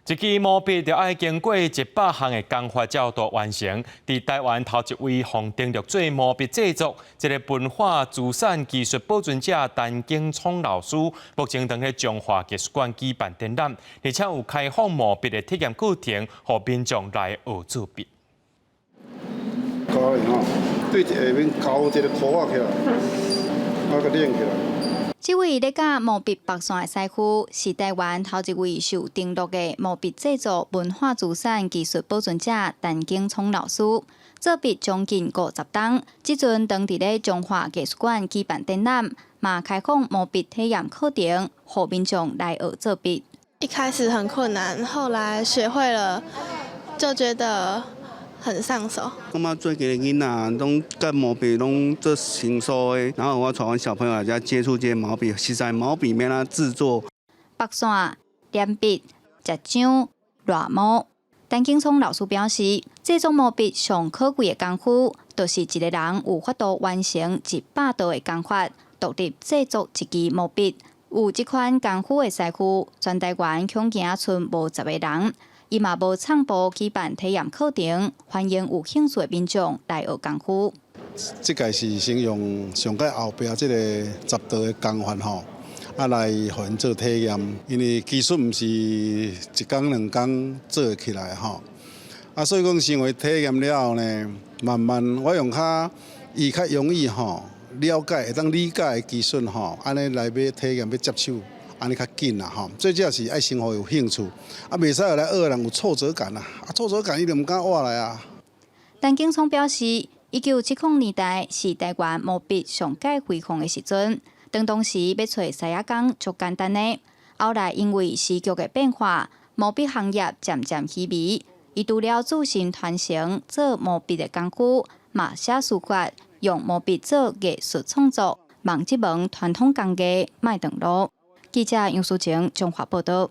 一支毛笔就要经过100项的工法角度完成。伫台湾头一位获登录做毛笔制作一个文化资产技术保存者陈景聪老师，目前正喺中华艺术馆举办展览，而且有开放毛笔的体验课程，让民众来学做笔。高吼，对下面高一个涂啊起来，啊个练起来。 这位咧教毛笔白线的师傅，是台湾头一位受登录的毛笔制作文化资产技术保存者陈景聪老师。做笔将近50档，即阵当伫咧中华艺术馆举办展览，嘛开放毛笔体验课程，让民众来学做笔。一开始很困难，后来学会了，就觉得很上手。感觉最近的囡仔拢甲毛笔拢做成熟的，然后我带阮小朋友来遮接触这些毛笔，实在毛笔要哪制作。白线、点笔、折章、热毛。陈景聪老师表示，制作毛笔上可贵的功夫，就是一个人有法度完成100道的工法，独立制作一支毛笔。有这款功夫的师傅，全台湾恐惊剩无10个人。伊嘛无创部举办体验课程，欢迎有兴趣的民众来学功夫。这个是先用上届后壁这个10道的工法吼，来互因做体验，因为技术毋是一工两工做起来吼，所以讲成为体验了后呢，慢慢我用较容易吼了解，会当理解的技术吼，安尼来要体验要接手。 安尼较紧啦吼，最主要是爱生活有兴趣，袂使来学人有挫折感啊，挫折感伊就毋敢学来啊。陈景聪表示，1970年代是台湾毛笔上界辉煌的时阵，当时要找师仔工足简单的，后来因为时局的变化，毛笔行业渐渐稀微，伊除了自行传承做毛笔的功夫，嘛写书法，用毛笔做艺术创作，望这门传统工艺卖长路。记者杨淑晴综合报道。